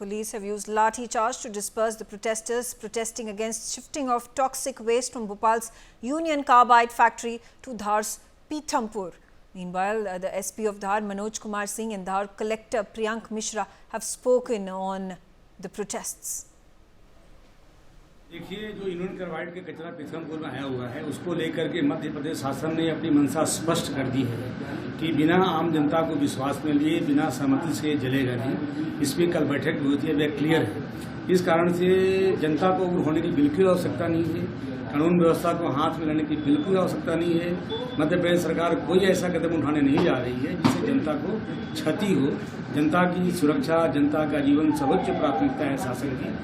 police have used lathi charge to disperse the protesters protesting against shifting of toxic waste from Bhopal's Union Carbide factory to Dhar's Pithampur. Meanwhile, the SP of Dhar, Manoj Kumar Singh, and Dhar collector Priyank Mishra have spoken on the protests. देखिए, जो union carbide के कचरा पीथमपुर में आया हुआ है, उसको लेकर के मध्य प्रदेश शासन ने अपनी मंशा स्पष्ट कर दी है कि बिना आम जनता को विश्वास में लिए, बिना सहमति से जलेगा नहीं। इस पर कल बैठक हुई थी, वह क्लियर है। इस कारण से जनता को उग्र होने की बिल्कुल आवश्यकता नहीं है, कानून व्यवस्था को हाथ में लेने की बिल्कुल आवश्यकता नहीं है। मध्य प्रदेश सरकार कोई ऐसा कदम उठाने नहीं जा रही है जिससे जनता को क्षति हो। जनता की सुरक्षा, जनता का जीवन सर्वोच्च प्राथमिकता है शासन की।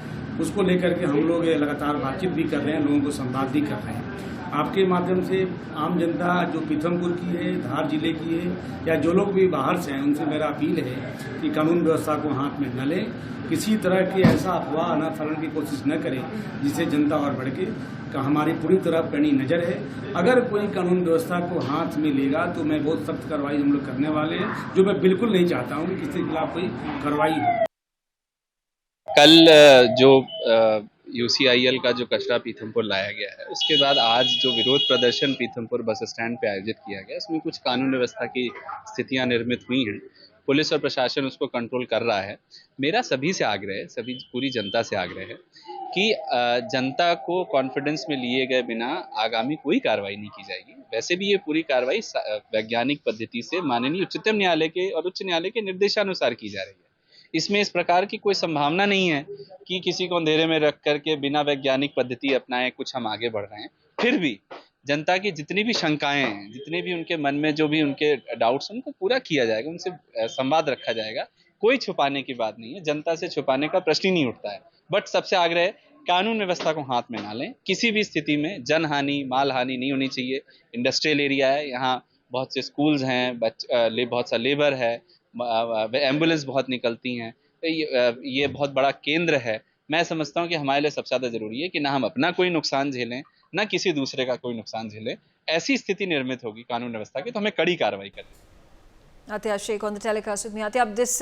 उसको लेकर के हम लोग लगातार बातचीत भी कर रहे हैं, लोगों को संवाद भी कर रहे हैं। आपके माध्यम से आम जनता जो पीथमपुर की है, धार जिले की है, या जो लोग भी बाहर से हैं, उनसे मेरा अपील है कि कानून व्यवस्था को हाथ में न लें, किसी तरह की ऐसा अफवाह न फैलाने की कोशिश न करें जिससे जनता और भड़के। हमारी पूरी तरह पैनी नज़र है। अगर कोई कानून व्यवस्था को हाथ में लेगा तो मैं बहुत सख्त कार्रवाई हम लोग करने वाले हैं, जो मैं बिल्कुल नहीं चाहता हूँ कि किसी के खिलाफ कोई कार्रवाई हो। कल जो यूसीआईएल का जो कचरा पीथमपुर लाया गया है, उसके बाद आज जो विरोध प्रदर्शन पीथमपुर बस स्टैंड पे आयोजित किया गया, इसमें कुछ कानून व्यवस्था की स्थितियां निर्मित हुई हैं। पुलिस और प्रशासन उसको कंट्रोल कर रहा है। मेरा सभी से आग्रह है, सभी पूरी जनता से आग्रह है कि जनता को कॉन्फिडेंस में लिए गए बिना आगामी कोई कार्रवाई नहीं की जाएगी। वैसे भी ये पूरी कार्रवाई वैज्ञानिक पद्धति से माननीय उच्चतम न्यायालय के और उच्च न्यायालय के निर्देशानुसार की जा रही है। इसमें इस प्रकार की कोई संभावना नहीं है कि किसी को अंधेरे में रख करके बिना वैज्ञानिक पद्धति अपनाए कुछ हम आगे बढ़ रहे हैं। फिर भी जनता की जितनी भी शंकाएं हैं, जितने भी उनके मन में जो भी उनके डाउट्स, उनको पूरा किया जाएगा, उनसे संवाद रखा जाएगा। कोई छुपाने की बात नहीं है, जनता से छुपाने का प्रश्न ही नहीं उठता है। बट सबसे आग्रह है, कानून व्यवस्था को हाथ में ना लें। किसी भी स्थिति में जनहानि, माल हानि नहीं होनी चाहिए। इंडस्ट्रियल एरिया है, यहाँ बहुत से स्कूल्स हैं, बहुत सा लेबर है, एम्बुलेंस बहुत निकलती हैं, ये बहुत बड़ा केंद्र है। मैं समझता हूं कि हमारे लिए सबसे ज़्यादा ज़रूरी है कि ना हम अपना कोई नुकसान झेलें, ना किसी दूसरे का कोई नुकसान झेलें। ऐसी स्थिति निर्मित होगी कानून व्यवस्था की तो हमें कड़ी कार्रवाई करनी। Athiya Sheikh on the telecast with me. Athiya, this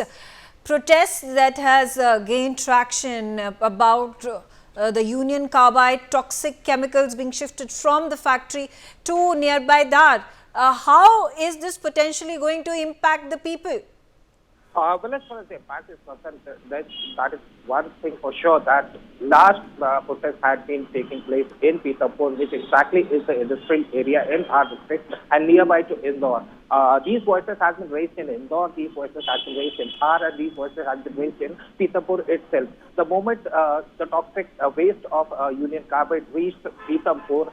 protest that has gained traction about the Union Carbide toxic chemicals being shifted from the factory to nearby Dhar, how is this potentially going to impact the people? Well, as far as the impact is concerned, that is one thing for sure, that last protest had been taking place in Pithampur, which exactly is the industrial area in our district and nearby to Indore. These voices have been raised in Indore, these voices have been raised in Dhar, and these voices have been raised in Pithampur itself. The moment the toxic waste of Union Carbide reached Pithampur,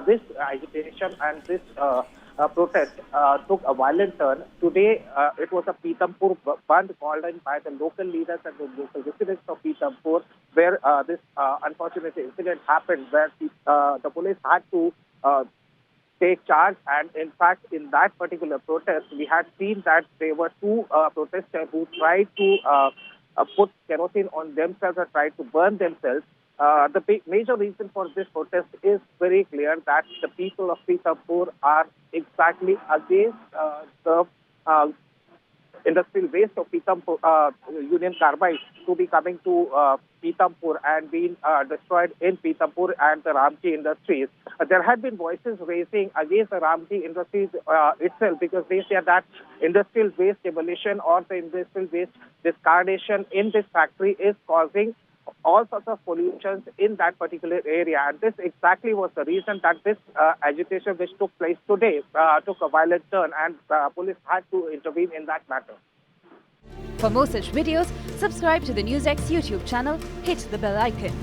this agitation and this protest took a violent turn. Today, it was a Pithampur Bandh called in by the local leaders and the local residents of Pithampur, where this unfortunate incident happened, where the police had to take charge. And in fact, in that particular protest, we had seen that there were two protesters who tried to put kerosene on themselves and tried to burn themselves. The major reason for this protest is very clear, that the people of Pithampur are exactly against the industrial waste of Pithampur, Union Carbide, to be coming to Pithampur and being destroyed in Pithampur and the Ramji Industries. There had been voices raising against the Ramji Industries itself, because they say that industrial waste demolition or the industrial waste discardation in this factory is causing all sorts of pollutions in that particular area. And this exactly was the reason that this agitation which took place today took a violent turn, and police had to intervene in that matter. For more such videos, subscribe to the NewsX YouTube channel, hit the bell icon.